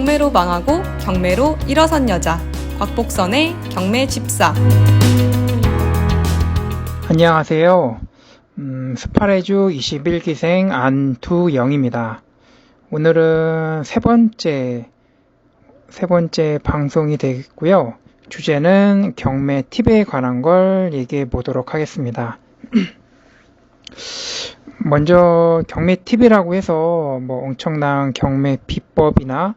경매로 망하고 경매로 일어선 여자 곽복선의 경매 집사. 안녕하세요. 스파레주 21기생 안두영입니다. 오늘은 세 번째 방송이 되겠고요. 주제는 경매 팁에 관한 걸 얘기해 보도록 하겠습니다. 먼저 경매 팁이라고 해서 뭐 엄청난 경매 비법이나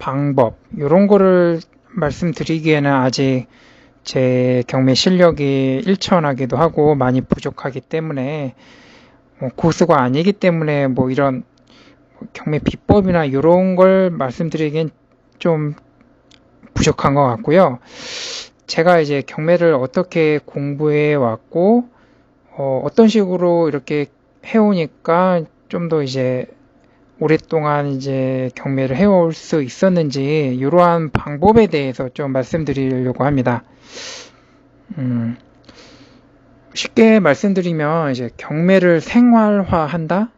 방법 이런 거를 말씀드리기에는 아직 제 경매 실력이 일천하기도 하고 많이 부족하기 때문에 고수가 아니기 때문에 뭐 이런 경매 비법이나 이런 걸 말씀드리기엔 좀 부족한 것 같고요. 제가 이제 경매를 어떻게 공부해 왔고 어떤 식으로 이렇게 해오니까 좀 더 이제 오랫동안 이제 경매를 해올 수 있었는지 이러한 방법에 대해서 좀 말씀드리려고 합니다. 쉽게 말씀드리면 이제 경매를 생활화한다.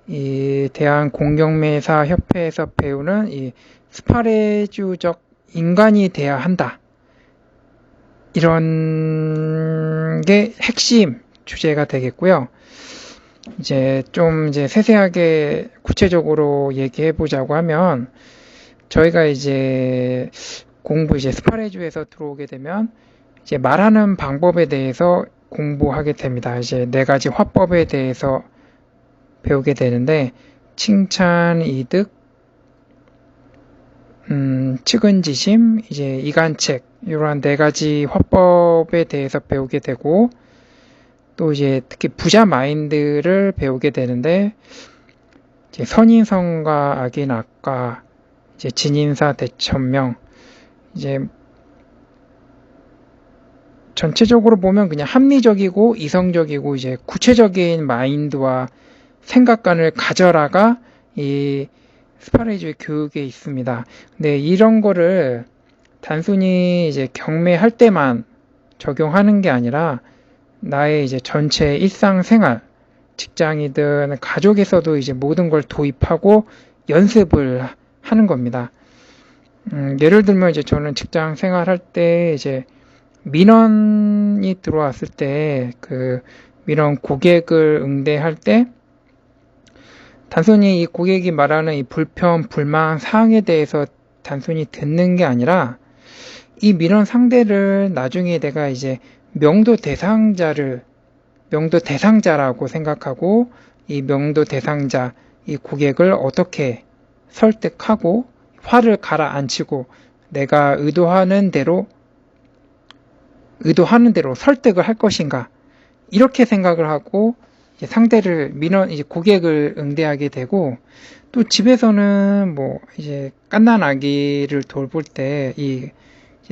이 대한공경매사 협회에서 배우는 이 스파레주적 인간이 돼야 한다. 이런 게 핵심 주제가 되겠고요. 이제 세세하게 구체적으로 얘기해 보자고 하면 저희가 이제 스파레주에서 들어오게 되면 이제 말하는 방법에 대해서 공부하게 됩니다. 이제 4가지 화법에 대해서 배우게 되는데 칭찬, 이득, 측은지심, 이제 이간책 이러한 4가지 화법에 대해서 배우게 되고 또 이제 특히 부자 마인드를 배우게 되는데 이제 선인성과 악인악과 이제 진인사 대천명 이제 전체적으로 보면 그냥 합리적이고 이성적이고 이제 구체적인 마인드와 생각관을 가져라가 이 스파레주의 교육에 있습니다. 근데 이런 거를 단순히 이제 경매할 때만 적용하는 게 아니라 나의 이제 전체 일상생활, 직장이든 가족에서도 이제 모든 걸 도입하고 연습을 하는 겁니다. 예를 들면 이제 저는 직장 생활할 때 이제 민원이 들어왔을 때 그 민원 고객을 응대할 때 단순히 이 고객이 말하는 이 불편, 불만 사항에 대해서 단순히 듣는 게 아니라 이 민원 상대를 나중에 내가 이제 명도 대상자라고 생각하고 이 명도 대상자, 이 고객을 어떻게 설득하고 화를 가라앉히고 내가 의도하는 대로 설득을 할 것인가 이렇게 생각을 하고 상대를 이제 고객을 응대하게 되고 또 집에서는 뭐 이제 갓난 아기를 돌볼 때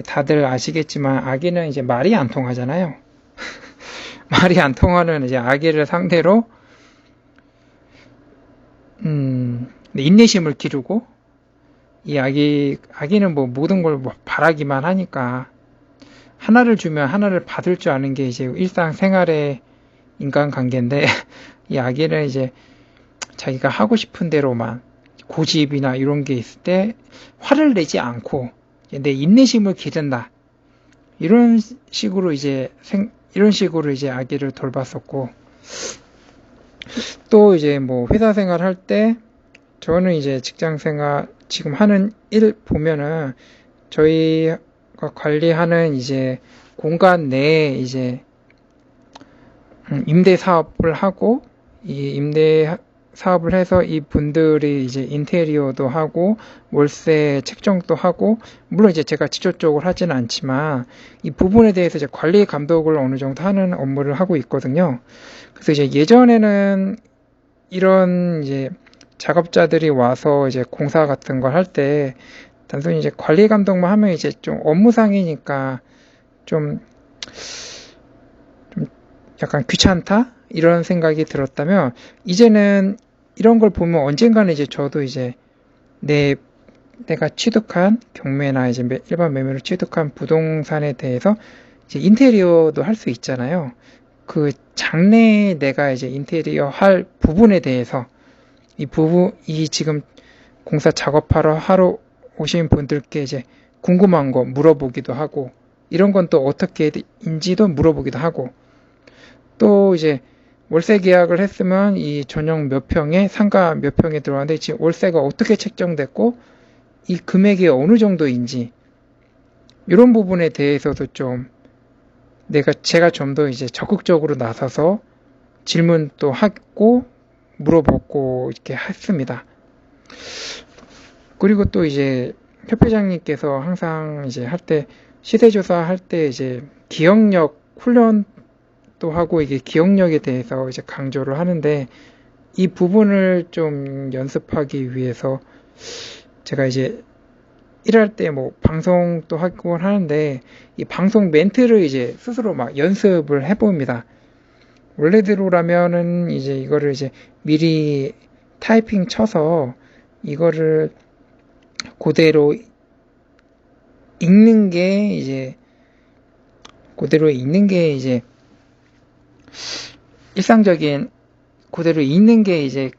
다들 아시겠지만 아기는 이제 말이 안 통하잖아요. 말이 안 통하는 이제 아기를 상대로 인내심을 기르고 이 아기는 뭐 모든 걸 뭐 바라기만 하니까 하나를 주면 하나를 받을 줄 아는 게 이제 일상생활의 인간관계인데 이 아기는 이제 자기가 하고 싶은 대로만 고집이나 이런 게 있을 때 화를 내지 않고 내 인내심을 기른다. 이런 식으로 이제 아기를 돌봤었고 또 이제 뭐 회사 생활 할 때 저는 이제 직장 생활 지금 하는 일 보면은 저희가 관리하는 이제 공간 내에 이제 임대 사업을 하고 이 임대 사업을 해서 이 분들이 이제 인테리어도 하고 월세 책정도 하고 물론 이제 제가 직접적으로 하지는 않지만 이 부분에 대해서 이제 관리 감독을 어느 정도 하는 업무를 하고 있거든요. 그래서 이제 예전에는 이런 이제 작업자들이 와서 이제 공사 같은 걸 할 때 단순히 이제 관리 감독만 하면 이제 좀 업무상이니까 좀 약간 귀찮다? 이런 생각이 들었다면 이제는 이런 걸 보면 언젠가는 이제 저도 이제 내가 취득한 경매나 이제 일반 매매로 취득한 부동산에 대해서 이제 인테리어도 할 수 있잖아요. 그 장래에 내가 이제 인테리어 할 부분에 대해서 이 지금 공사 작업하러 오신 분들께 이제 궁금한 거 물어보기도 하고, 이런 건 또 어떻게인지도 물어보기도 하고, 또 이제 월세 계약을 했으면 이 전용 몇 평에 상가 몇 평에 들어왔는데 지금 월세가 어떻게 책정됐고 이 금액이 어느 정도인지 이런 부분에 대해서도 좀 제가 좀 더 이제 적극적으로 나서서 질문도 하고 물어보고 이렇게 했습니다. 그리고 또 이제 협회장님께서 항상 이제 할 때 시세조사 할 때 이제 기억력 훈련도 하고 이게 기억력에 대해서 이제 강조를 하는데 이 부분을 좀 연습하기 위해서 제가 이제 일할 때 뭐 방송도 하곤 하는데 이 방송 멘트를 이제 스스로 막 연습을 해봅니다. 원래대로라면은 이제 이거를 이제 미리 타이핑 쳐서 이거를 그대로 읽는 게 이제 일상적인 그대로 읽는 게 이제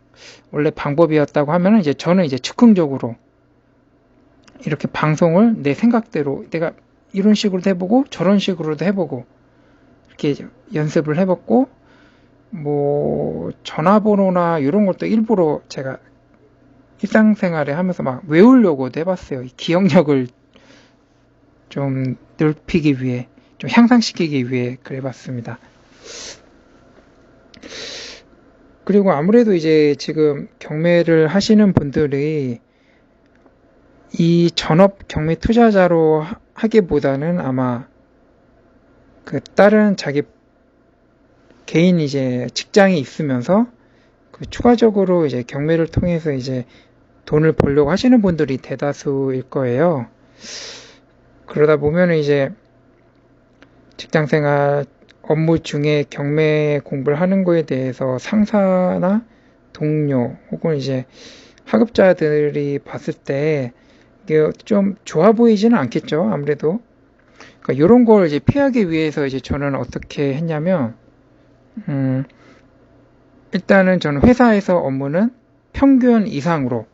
원래 방법이었다고 하면은 이제 저는 이제 즉흥적으로 이렇게 방송을 내 생각대로 내가 이런 식으로도 해보고 저런 식으로도 해보고 이렇게 연습을 해봤고 뭐 전화번호나 이런 것도 일부러 제가 일상생활에 하면서 막 외우려고도 해봤어요. 기억력을 좀 넓히기 위해, 좀 향상시키기 위해 그래봤습니다. 그리고 아무래도 이제 지금 경매를 하시는 분들이 이 전업 경매 투자자로 하기보다는 아마 그 다른 자기 개인 이제 직장이 있으면서 그 추가적으로 이제 경매를 통해서 이제 돈을 벌려고 하시는 분들이 대다수일 거예요. 그러다 보면 이제 직장생활 업무 중에 경매 공부를 하는 거에 대해서 상사나 동료 혹은 이제 하급자들이 봤을 때 이게 좀 좋아 보이지는 않겠죠. 아무래도. 그러니까 이런 걸 이제 피하기 위해서 이제 저는 어떻게 했냐면, 일단은 저는 회사에서 업무는 평균 이상으로,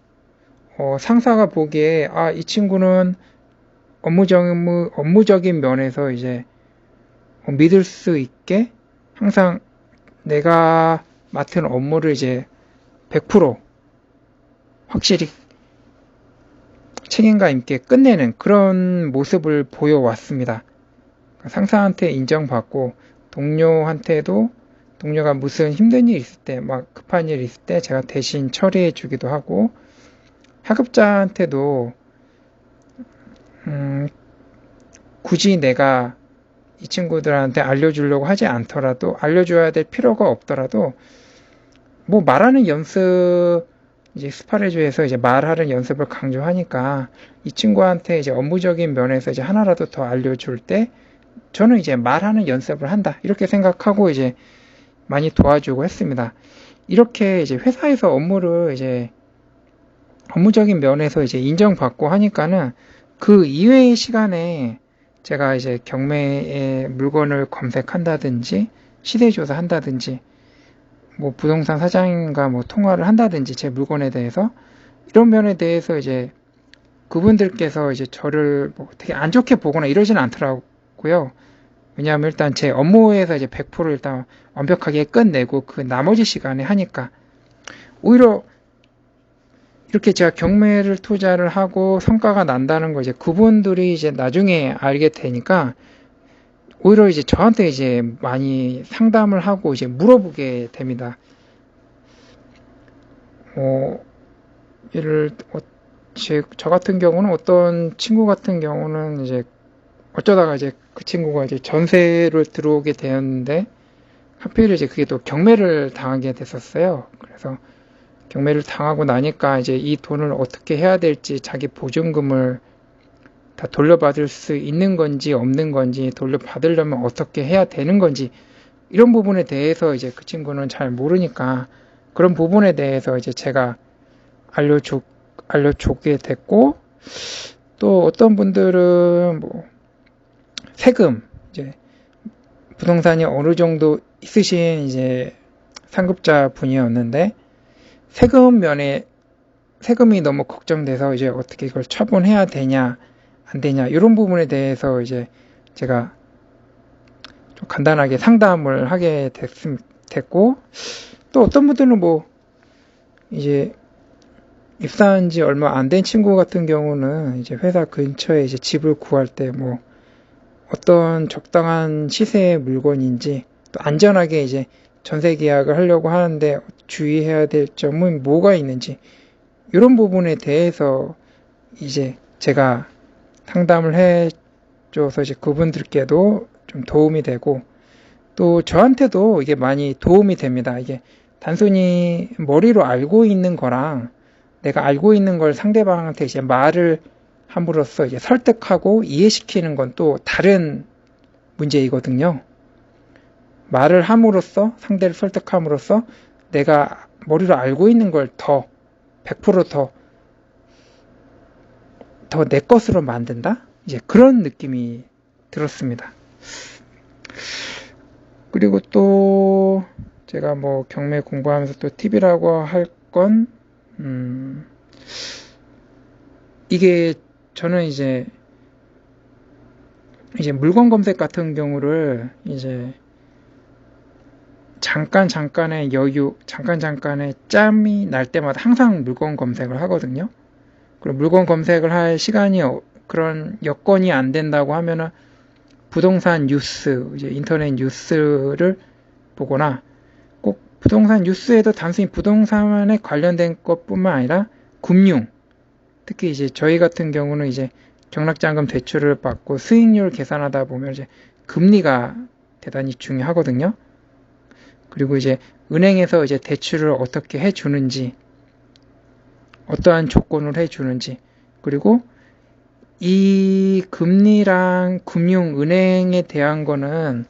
상사가 보기에, 이 친구는 업무적인 면에서 이제 믿을 수 있게 항상 내가 맡은 업무를 이제 100% 확실히 책임감 있게 끝내는 그런 모습을 보여왔습니다. 상사한테 인정받고 동료한테도 동료가 무슨 힘든 일 있을 때, 막 급한 일 있을 때 제가 대신 처리해 주기도 하고 하급자한테도 굳이 내가 이 친구들한테 알려주려고 하지 않더라도 알려줘야 될 필요가 없더라도 뭐 말하는 연습 이제 스파레주에서 이제 말하는 연습을 강조하니까 이 친구한테 이제 업무적인 면에서 이제 하나라도 더 알려줄 때 저는 이제 말하는 연습을 한다 이렇게 생각하고 이제 많이 도와주고 했습니다. 이렇게 이제 회사에서 업무를 이제 업무적인 면에서 이제 인정받고 하니까는 그 이외의 시간에 제가 이제 경매의 물건을 검색한다든지 시세조사 한다든지 뭐 부동산 사장님과 뭐 통화를 한다든지 제 물건에 대해서 이런 면에 대해서 이제 그분들께서 이제 저를 뭐 되게 안 좋게 보거나 이러진 않더라고요. 왜냐하면 일단 제 업무에서 이제 100% 일단 완벽하게 끝내고 그 나머지 시간에 하니까 오히려 이렇게 제가 경매를 투자를 하고 성과가 난다는 거 이제 그분들이 이제 나중에 알게 되니까 오히려 이제 저한테 이제 많이 상담을 하고 이제 물어보게 됩니다. 저 같은 경우는 어떤 친구 같은 경우는 이제 어쩌다가 이제 그 친구가 이제 전세를 들어오게 되었는데 하필 이제 그게 또 경매를 당하게 됐었어요. 그래서 경매를 당하고 나니까 이제 이 돈을 어떻게 해야 될지 자기 보증금을 다 돌려받을 수 있는 건지 없는 건지 돌려받으려면 어떻게 해야 되는 건지 이런 부분에 대해서 이제 그 친구는 잘 모르니까 그런 부분에 대해서 이제 제가 알려주게 됐고 또 어떤 분들은 뭐 세금 이제 부동산이 어느 정도 있으신 이제 상급자 분이었는데 세금 면에 세금이 너무 걱정돼서 이제 어떻게 이걸 처분해야 되냐, 안 되냐, 이런 부분에 대해서 이제 제가 좀 간단하게 상담을 하게 됐고, 또 어떤 분들은 뭐, 이제 입사한 지 얼마 안 된 친구 같은 경우는 이제 회사 근처에 이제 집을 구할 때 뭐, 어떤 적당한 시세의 물건인지, 또 안전하게 이제 전세 계약을 하려고 하는데 주의해야 될 점은 뭐가 있는지, 이런 부분에 대해서 이제 제가 상담을 해줘서 이제 그분들께도 좀 도움이 되고, 또 저한테도 이게 많이 도움이 됩니다. 이게 단순히 머리로 알고 있는 거랑 내가 알고 있는 걸 상대방한테 이제 말을 함으로써 이제 설득하고 이해시키는 건 또 다른 문제이거든요. 말을 함으로써, 상대를 설득함으로써 내가 머리로 알고 있는 걸 더 100% 더 내 것으로 만든다? 이제 그런 느낌이 들었습니다. 그리고 또 제가 뭐 경매 공부하면서 또 팁이라고 할 건, 이게 저는 이제 물건 검색 같은 경우를 이제 잠깐의 여유, 잠깐의 짬이 날 때마다 항상 물건 검색을 하거든요. 그리고 물건 검색을 할 시간이 그런 여건이 안 된다고 하면은 부동산 뉴스, 이제 인터넷 뉴스를 보거나, 꼭 부동산 뉴스에도 단순히 부동산에 관련된 것뿐만 아니라 금융, 특히 이제 저희 같은 경우는 이제 경락자금 대출을 받고 수익률 계산하다 보면 이제 금리가 대단히 중요하거든요. 그리고 이제 은행에서 이제 대출을 어떻게 해주는지, 어떠한 조건을 해주는지, 그리고 이 금리랑 금융, 은행에 대한 거는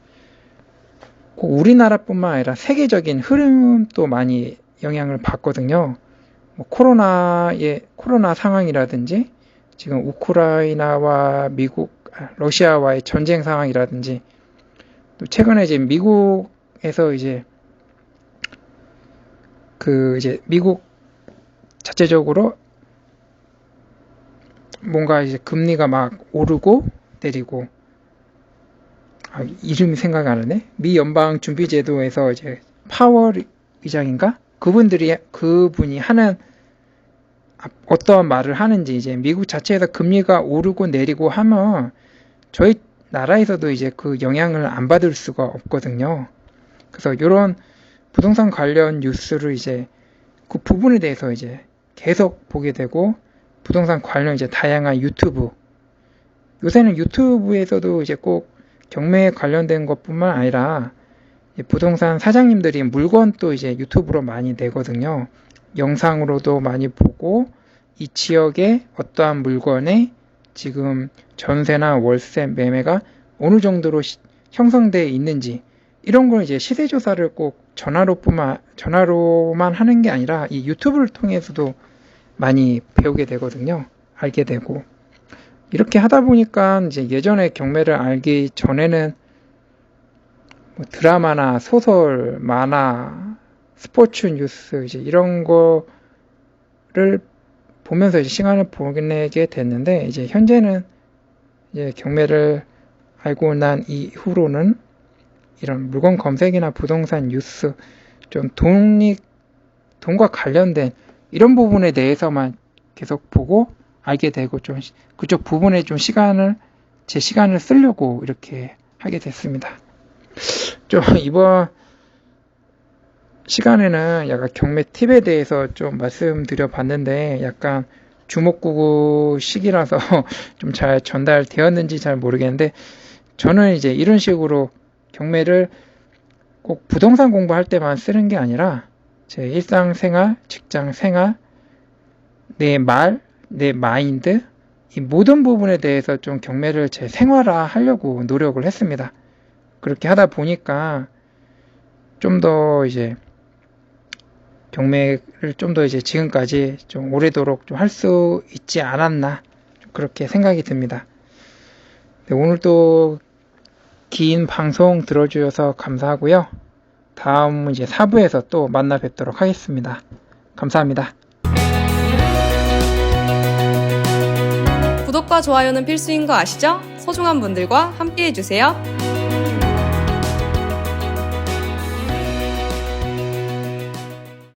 꼭 우리나라뿐만 아니라 세계적인 흐름도 많이 영향을 받거든요. 뭐 코로나 상황이라든지, 지금 우크라이나와 러시아와의 전쟁 상황이라든지, 또 최근에 이제 미국에서 이제 미국 자체적으로 뭔가 이제 금리가 막 오르고 내리고, 이름이 생각이 안 나네. 미 연방 준비제도에서 이제 파월 의장인가? 그분이 하는 어떠한 말을 하는지, 이제 미국 자체에서 금리가 오르고 내리고 하면 저희 나라에서도 이제 그 영향을 안 받을 수가 없거든요. 그래서 이런 부동산 관련 뉴스를 이제 그 부분에 대해서 이제 계속 보게 되고, 부동산 관련 이제 다양한 유튜브, 요새는 유튜브에서도 이제 꼭 경매에 관련된 것뿐만 아니라 부동산 사장님들이 물건도 이제 유튜브로 많이 내거든요. 영상으로도 많이 보고, 이 지역에 어떠한 물건에 지금 전세나 월세 매매가 어느 정도로 형성되어 있는지, 이런 걸 이제 시세 조사를 꼭 전화로만 하는 게 아니라 이 유튜브를 통해서도 많이 배우게 되거든요. 알게 되고. 이렇게 하다 보니까 이제 예전에 경매를 알기 전에는 뭐 드라마나 소설, 만화, 스포츠 뉴스, 이제 이런 거를 보면서 이제 시간을 보내게 됐는데, 이제 현재는 이제 경매를 알고 난 이후로는 이런 물건 검색이나 부동산 뉴스, 좀 돈과 관련된 이런 부분에 대해서만 계속 보고 알게 되고, 좀 그쪽 부분에 좀 제 시간을 쓰려고 이렇게 하게 됐습니다. 좀 이번 시간에는 약간 경매 팁에 대해서 좀 말씀드려 봤는데, 약간 주목구구식이라서 좀 잘 전달되었는지 잘 모르겠는데, 저는 이제 이런 식으로 경매를 꼭 부동산 공부할 때만 쓰는 게 아니라 제 일상생활, 직장생활, 내 마인드, 이 모든 부분에 대해서 좀 경매를 제 생활화 하려고 노력을 했습니다. 그렇게 하다 보니까 좀 더 이제 경매를 좀 더 이제 지금까지 좀 오래도록 좀 할 수 있지 않았나, 그렇게 생각이 듭니다. 네, 오늘도 긴 방송 들어주셔서 감사하고요. 다음 이제 4부에서 또 만나 뵙도록 하겠습니다. 감사합니다. 구독과 좋아요는 필수인 거 아시죠? 소중한 분들과 함께 해주세요.